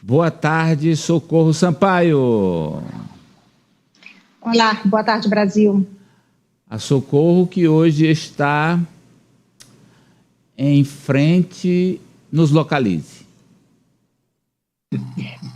Boa tarde, Socorro Sampaio. Olá, boa tarde, Brasil. A Socorro que hoje está em frente, nos localize.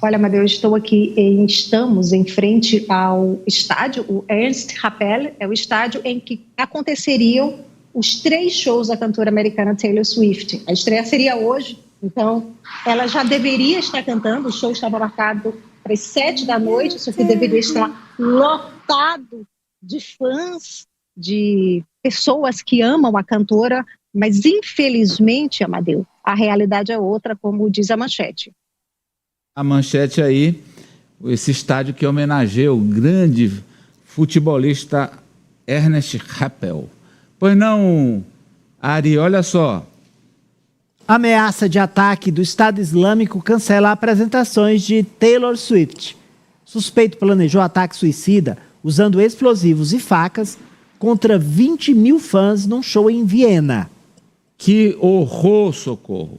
Olha, Amadeu, estamos em frente ao estádio, o Ernst Happel, é o estádio em que aconteceriam os 3 shows da cantora americana Taylor Swift. A estreia seria hoje, então ela já deveria estar cantando, o show estava marcado para as 7 da noite, isso aqui deveria estar lotado de fãs, de pessoas que amam a cantora, mas infelizmente, Amadeu, a realidade é outra, como diz a manchete. A manchete aí, esse estádio que homenageia o grande futebolista Ernst Happel. Pois não, Ari, olha só. Ameaça de ataque do Estado Islâmico cancela apresentações de Taylor Swift. Suspeito planejou ataque suicida usando explosivos e facas contra 20 mil fãs num show em Viena. Que horror, Socorro.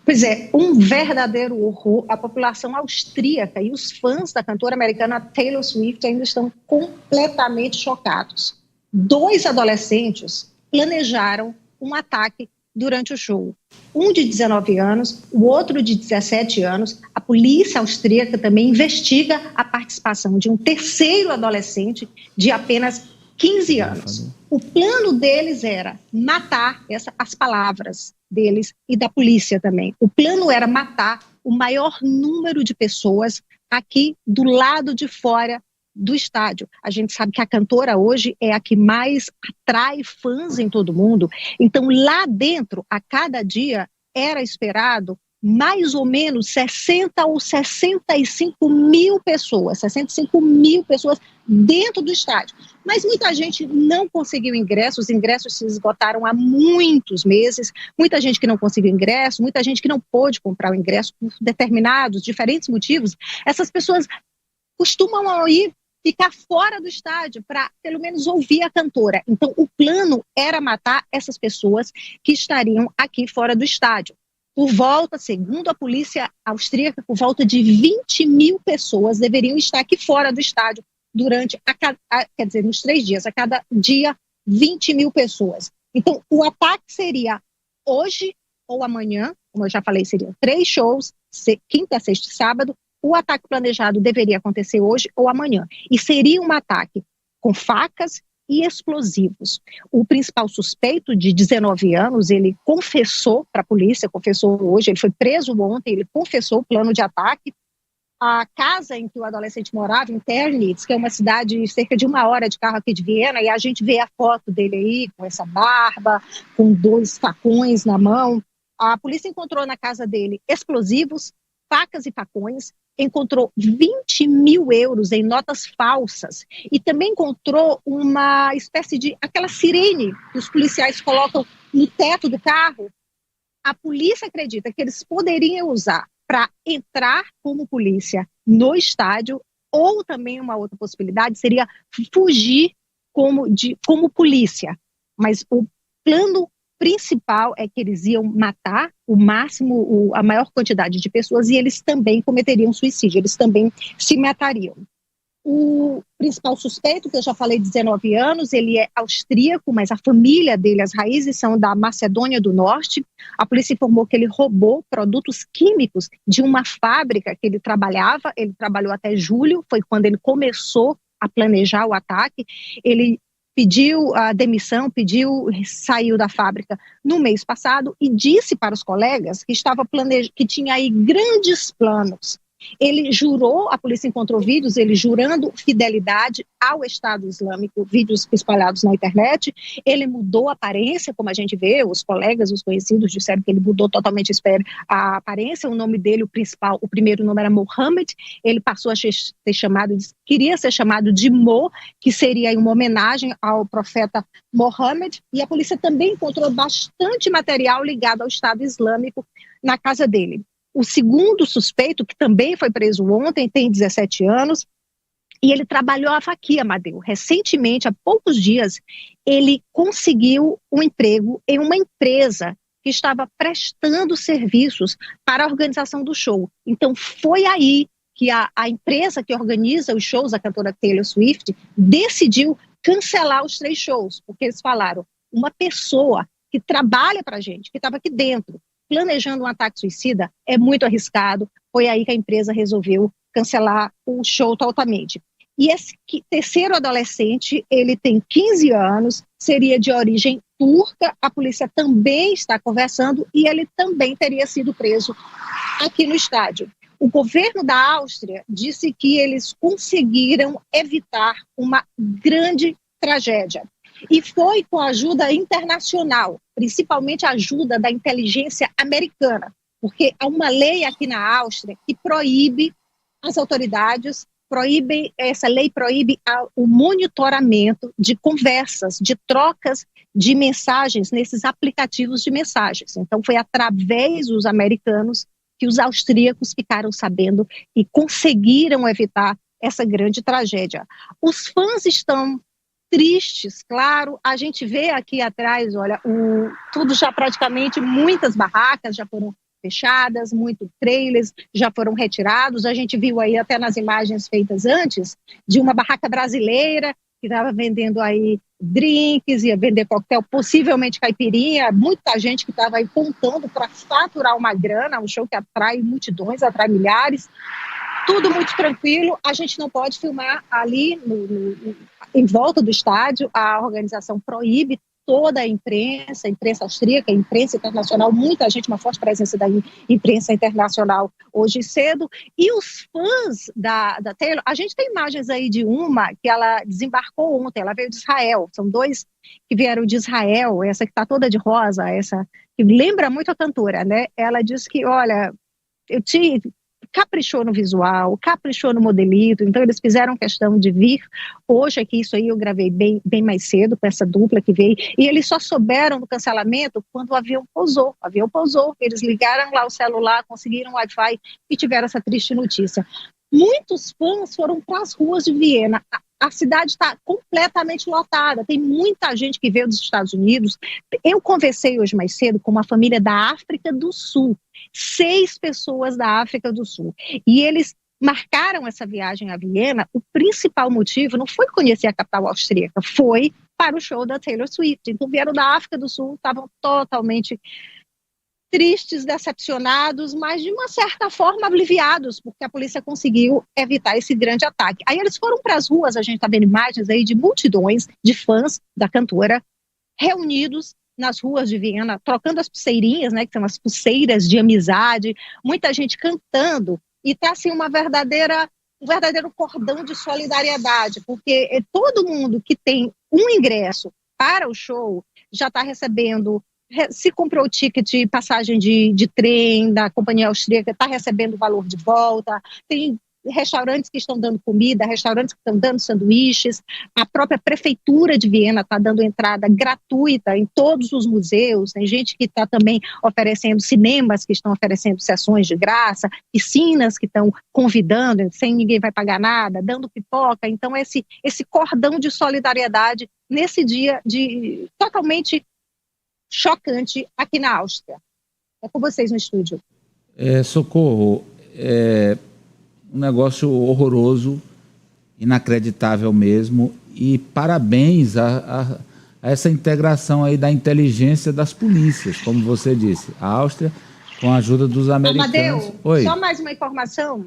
Pois é, um verdadeiro horror. A população austríaca e os fãs da cantora americana Taylor Swift ainda estão completamente chocados. 2 adolescentes planejaram um ataque durante o show. Um de 19 anos, o outro de 17 anos. A polícia austríaca também investiga a participação de um terceiro adolescente de apenas 15 anos. O plano deles era matar, as palavras deles e da polícia também. O plano era matar o maior número de pessoas aqui do lado de fora do estádio. A gente sabe que a cantora hoje é a que mais atrai fãs em todo mundo. Então, lá dentro, a cada dia, era esperado mais ou menos 60 ou 65 mil pessoas, 65 mil pessoas dentro do estádio. Mas muita gente não conseguiu ingresso, os ingressos se esgotaram há muitos meses, muita gente que não conseguiu ingresso, muita gente que não pôde comprar o ingresso por determinados, diferentes motivos. Essas pessoas costumam ir ficar fora do estádio para, pelo menos, ouvir a cantora. Então, o plano era matar essas pessoas que estariam aqui fora do estádio. Por volta, segundo a polícia austríaca, por volta de 20 mil pessoas deveriam estar aqui fora do estádio durante, quer dizer, nos 3 dias, a cada dia, 20 mil pessoas. Então, o ataque seria hoje ou amanhã, como eu já falei, seriam 3 shows, quinta, sexta e sábado. O ataque planejado deveria acontecer hoje ou amanhã. E seria um ataque com facas e explosivos. O principal suspeito, de 19 anos, ele confessou para a polícia, confessou hoje, ele foi preso ontem, ele confessou o plano de ataque. A casa em que o adolescente morava, em Ternitz, que é uma cidade cerca de 1 hora de carro aqui de Viena, e a gente vê a foto dele aí, com essa barba, com 2 facões na mão. A polícia encontrou na casa dele explosivos, facas e facões, encontrou 20 mil euros em notas falsas e também encontrou uma espécie de, aquela sirene que os policiais colocam no teto do carro. A polícia acredita que eles poderiam usar para entrar como polícia no estádio, ou também uma outra possibilidade seria fugir como polícia. Mas o plano principal é que eles iam matar a maior quantidade de pessoas, e eles também cometeriam suicídio, eles também se matariam. O principal suspeito, que eu já falei, 19 anos, ele é austríaco, mas a família dele, as raízes são da Macedônia do Norte. A polícia informou que ele roubou produtos químicos de uma fábrica que ele trabalhou até julho, foi quando ele começou a planejar o ataque. Ele pediu a demissão, saiu da fábrica no mês passado e disse para os colegas que tinha aí grandes planos. Ele jurou, a polícia encontrou vídeos, ele jurando fidelidade ao Estado Islâmico, vídeos espalhados na internet. Ele mudou a aparência, como a gente vê, os colegas, os conhecidos disseram que ele mudou totalmente a aparência. O nome dele, o primeiro nome era Mohammed, ele passou a queria ser chamado de Mo, que seria uma homenagem ao profeta Mohammed, e a polícia também encontrou bastante material ligado ao Estado Islâmico na casa dele. O segundo suspeito, que também foi preso ontem, tem 17 anos, e ele trabalhava aqui, Amadeu. Recentemente, há poucos dias, ele conseguiu um emprego em uma empresa que estava prestando serviços para a organização do show. Então, foi aí que a empresa que organiza os shows, a cantora Taylor Swift, decidiu cancelar os 3 shows, porque eles falaram, uma pessoa que trabalha para a gente, que estava aqui dentro, planejando um ataque suicida, é muito arriscado. Foi aí que a empresa resolveu cancelar o show totalmente. E esse terceiro adolescente, ele tem 15 anos, seria de origem turca, a polícia também está conversando e ele também teria sido preso aqui no estádio. O governo da Áustria disse que eles conseguiram evitar uma grande tragédia. E foi com a ajuda internacional, principalmente a ajuda da inteligência americana, porque há uma lei aqui na Áustria que proíbe as autoridades, essa lei proíbe o monitoramento de conversas, de trocas de mensagens nesses aplicativos de mensagens. Então, foi através dos americanos que os austríacos ficaram sabendo e conseguiram evitar essa grande tragédia. Os fãs estão tristes, claro, a gente vê aqui atrás, olha, tudo já praticamente, muitas barracas já foram fechadas, muitos trailers já foram retirados, a gente viu aí até nas imagens feitas antes, de uma barraca brasileira que estava vendendo aí drinks, ia vender coquetel, possivelmente caipirinha, muita gente que estava aí contando para faturar uma grana, um show que atrai multidões, atrai milhares, tudo muito tranquilo, a gente não pode filmar ali em volta do estádio, a organização proíbe toda a imprensa austríaca, a imprensa internacional, muita gente, uma forte presença da imprensa internacional hoje cedo, e os fãs da Taylor, a gente tem imagens aí de uma que ela desembarcou ontem, ela veio de Israel, são 2 que vieram de Israel, essa que está toda de rosa, essa que lembra muito a cantora, né? Ela disse que, olha, caprichou no visual, caprichou no modelito, então eles fizeram questão de vir hoje aqui, isso aí eu gravei bem mais cedo com essa dupla que veio, e eles só souberam do cancelamento quando o avião pousou, eles ligaram lá o celular, conseguiram Wi-Fi e tiveram essa triste notícia. Muitos fãs foram para as ruas de Viena, a cidade está completamente lotada, tem muita gente que veio dos Estados Unidos. Eu conversei hoje mais cedo com uma família da África do Sul, 6 pessoas da África do Sul, e eles marcaram essa viagem a Viena. O principal motivo não foi conhecer a capital austríaca, foi para o show da Taylor Swift. Então vieram da África do Sul, estavam totalmente tristes, decepcionados, mas de uma certa forma aliviados, porque a polícia conseguiu evitar esse grande ataque. Aí eles foram para as ruas, a gente está vendo imagens aí de multidões de fãs da cantora reunidos nas ruas de Viena, trocando as pulseirinhas, né, que são as pulseiras de amizade, muita gente cantando, e está assim um verdadeiro cordão de solidariedade, porque todo mundo que tem um ingresso para o show já está recebendo, se comprou o ticket de passagem de trem da companhia austríaca, está recebendo o valor de volta, tem restaurantes que estão dando comida, restaurantes que estão dando sanduíches, a própria prefeitura de Viena está dando entrada gratuita em todos os museus, tem gente que está também oferecendo cinemas, que estão oferecendo sessões de graça, piscinas que estão convidando, sem ninguém vai pagar nada, dando pipoca. Então esse cordão de solidariedade nesse dia totalmente chocante aqui na Áustria. É com vocês no estúdio. Socorro, um negócio horroroso, inacreditável mesmo, e parabéns a essa integração aí da inteligência das polícias, como você disse, a Áustria com a ajuda dos americanos. Amadeu, Oi. Só mais uma informação.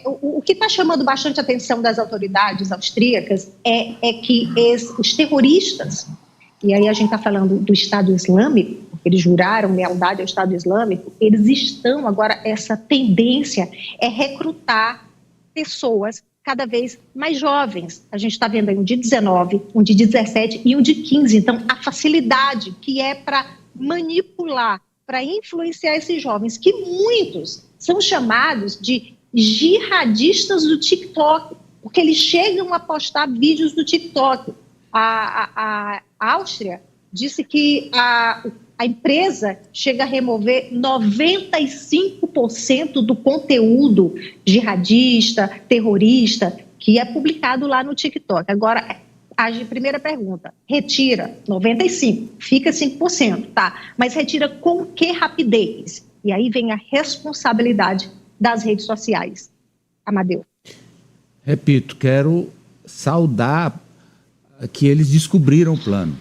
O que está chamando bastante a atenção das autoridades austríacas é que os terroristas, e aí a gente está falando do Estado Islâmico, porque eles juraram lealdade ao Estado Islâmico, eles estão agora, essa tendência é recrutar pessoas cada vez mais jovens. A gente está vendo aí um de 19, um de 17 e um de 15. Então, a facilidade que é para manipular, para influenciar esses jovens, que muitos são chamados de jihadistas do TikTok, porque eles chegam a postar vídeos do TikTok. A Áustria disse que a empresa chega a remover 95% do conteúdo jihadista, terrorista, que é publicado lá no TikTok. Agora, primeira pergunta, retira 95%, fica 5%, tá? Mas retira com que rapidez? E aí vem a responsabilidade das redes sociais. Amadeu. Repito, quero saudar que eles descobriram o plano.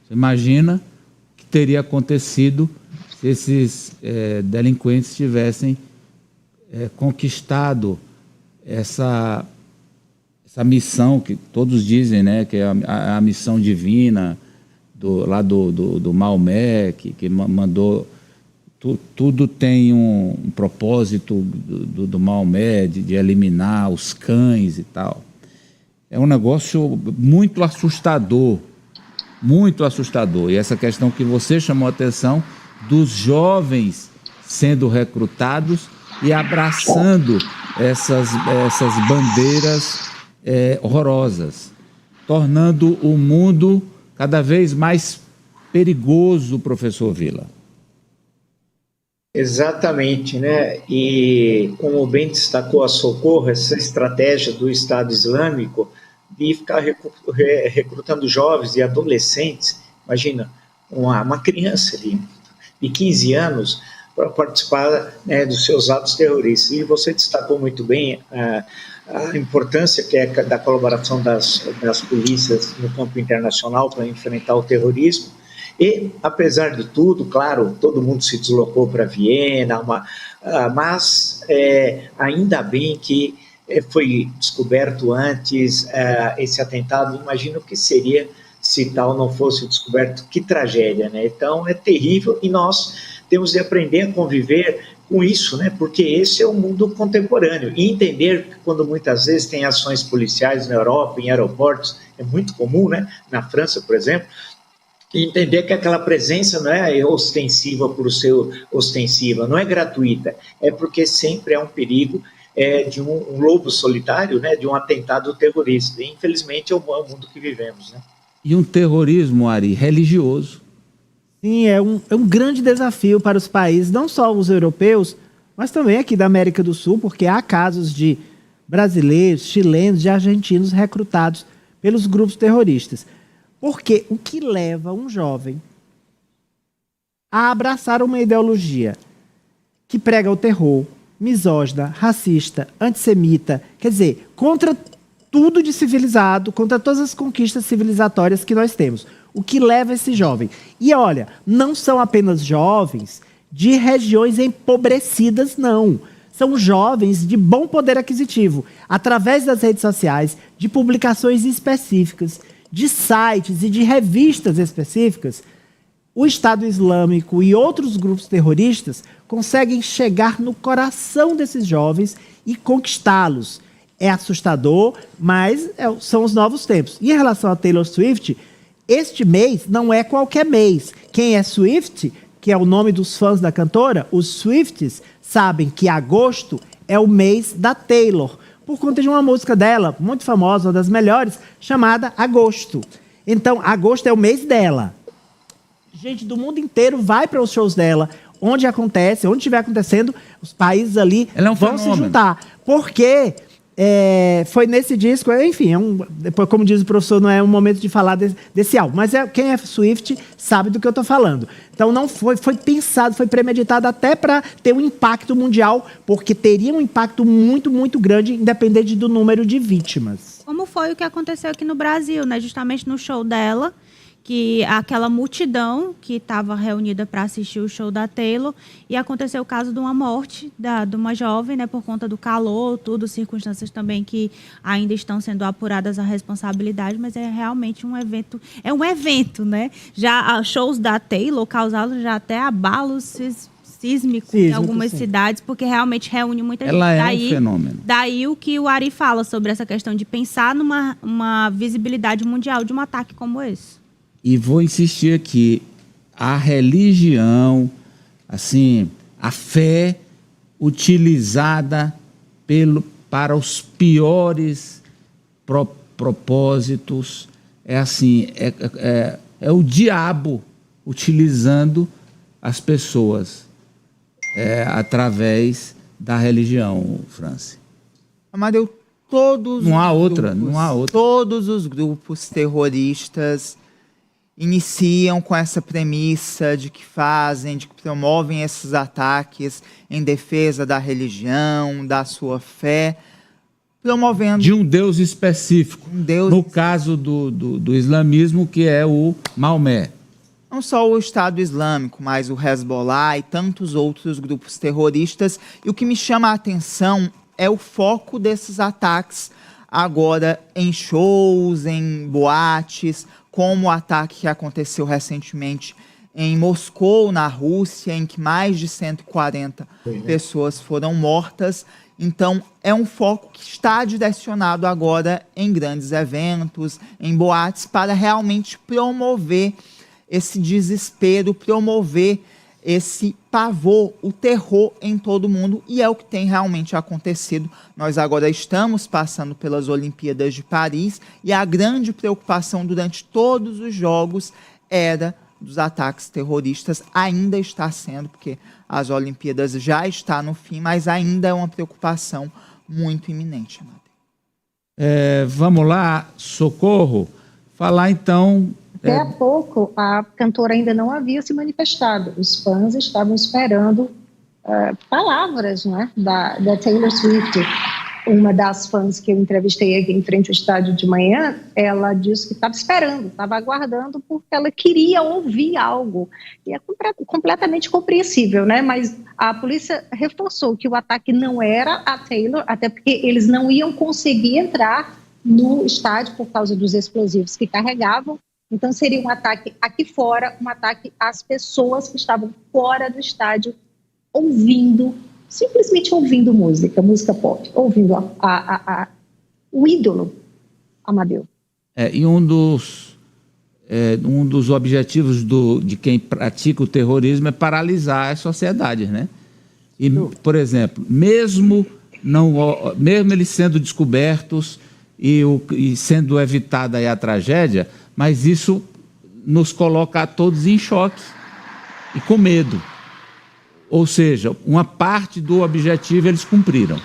Você imagina o que teria acontecido se esses delinquentes tivessem conquistado essa missão que todos dizem, né, que é a missão divina do Maomé, que mandou... Tudo tem um propósito do Maomé, de eliminar os cães e tal. É um negócio muito assustador, muito assustador. E essa questão que você chamou a atenção dos jovens sendo recrutados e abraçando essas bandeiras horrorosas, tornando o mundo cada vez mais perigoso, professor Vila. Exatamente, né? E como bem destacou a Socorro, essa estratégia do Estado Islâmico de ficar recrutando jovens e adolescentes, imagina, uma criança de 15 anos para participar, né, dos seus atos terroristas. E você destacou muito bem a importância que é da colaboração das polícias no campo internacional para enfrentar o terrorismo. E, apesar de tudo, claro, todo mundo se deslocou para Viena, mas ainda bem que foi descoberto antes esse atentado. Imagino que seria se tal não fosse descoberto. Que tragédia, né? Então, é terrível e nós temos de aprender a conviver com isso, né? Porque esse é o mundo contemporâneo. E entender que quando muitas vezes tem ações policiais na Europa, em aeroportos, é muito comum, né? Na França, por exemplo, e entender que aquela presença não é ostensiva por ser ostensiva, não é gratuita, é porque sempre é um perigo de um lobo solitário, né, de um atentado terrorista. E, infelizmente, é o mundo que vivemos, né? E um terrorismo, Ari, religioso. Sim, é um grande desafio para os países, não só os europeus, mas também aqui da América do Sul, porque há casos de brasileiros, chilenos, de argentinos recrutados pelos grupos terroristas. Porque o que leva um jovem a abraçar uma ideologia que prega o terror, misógina, racista, antissemita, quer dizer, contra tudo de civilizado, contra todas as conquistas civilizatórias que nós temos. O que leva esse jovem? E olha, não são apenas jovens de regiões empobrecidas, não. São jovens de bom poder aquisitivo, através das redes sociais, de publicações específicas, de sites e de revistas específicas. O Estado Islâmico e outros grupos terroristas conseguem chegar no coração desses jovens e conquistá-los. É assustador, mas são os novos tempos. E em relação a Taylor Swift, este mês não é qualquer mês. Quem é Swift, que é o nome dos fãs da cantora, os Swifties sabem que agosto é o mês da Taylor, por conta de uma música dela, muito famosa, uma das melhores, chamada Agosto. Então, agosto é o mês dela. Gente do mundo inteiro vai para os shows dela, onde acontece, onde estiver acontecendo, os países ali vão se juntar. Porque foi nesse disco, enfim, depois, como diz o professor, não é um momento de falar desse álbum, mas quem é Swift sabe do que eu estou falando. Então não foi pensado, foi premeditado até para ter um impacto mundial, porque teria um impacto muito, muito grande, independente do número de vítimas. Como foi o que aconteceu aqui no Brasil, né? Justamente no show dela, que aquela multidão que estava reunida para assistir o show da Taylor, e aconteceu o caso de uma morte de uma jovem, né, por conta do calor, tudo, circunstâncias também que ainda estão sendo apuradas a responsabilidade, mas é realmente um evento, né? Já shows da Taylor causaram já até abalos sísmicos em algumas cidades, porque realmente reúne muita gente. Ela é um fenômeno. Daí o que o Ari fala sobre essa questão de pensar numa visibilidade mundial de um ataque como esse. E vou insistir aqui, a religião, assim, a fé utilizada para os piores propósitos, é o diabo utilizando as pessoas através da religião, Franci. Amadeu, Não há outra. Todos os grupos terroristas iniciam com essa premissa de que promovem esses ataques em defesa da religião, da sua fé, promovendo... De um Deus específico. No caso do islamismo, que é o Maomé. Não só o Estado Islâmico, mas o Hezbollah e tantos outros grupos terroristas. E o que me chama a atenção é o foco desses ataques agora em shows, em boates, como o ataque que aconteceu recentemente em Moscou, na Rússia, em que mais de 140 pessoas foram mortas. Então, é um foco que está direcionado agora em grandes eventos, em boates, para realmente promover esse desespero, promover esse pavor, o terror em todo mundo, e é o que tem realmente acontecido. Nós agora estamos passando pelas Olimpíadas de Paris, e a grande preocupação durante todos os jogos era dos ataques terroristas, ainda está sendo, porque as Olimpíadas já está no fim, mas ainda é uma preocupação muito iminente. Vamos lá, Socorro, falar então... Até há pouco, a cantora ainda não havia se manifestado. Os fãs estavam esperando palavras, né, da Taylor Swift. Uma das fãs que eu entrevistei aqui em frente ao estádio de manhã, ela disse que estava esperando, estava aguardando, porque ela queria ouvir algo. E é completamente compreensível, né? Mas a polícia reforçou que o ataque não era a Taylor, até porque eles não iam conseguir entrar no estádio por causa dos explosivos que carregavam. Então, seria um ataque aqui fora, um ataque às pessoas que estavam fora do estádio, simplesmente ouvindo música pop, ouvindo o ídolo Amadeu. E um dos objetivos de quem pratica o terrorismo é paralisar as sociedades, né? E, por exemplo, mesmo eles sendo descobertos e sendo evitada aí a tragédia, mas isso nos coloca a todos em choque e com medo. Ou seja, uma parte do objetivo eles cumpriram.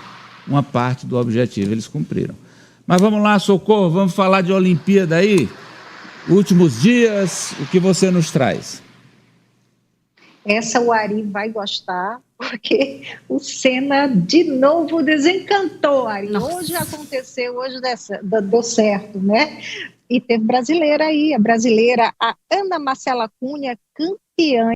Mas vamos lá, Socorro, vamos falar de Olimpíada aí? Últimos dias, o que você nos traz? Essa o Ari vai gostar, porque o Senna de novo desencantou, Ari. Nossa. Hoje aconteceu, hoje deu certo, né? E teve brasileira aí, a brasileira, a Ana Marcela Cunha, campeã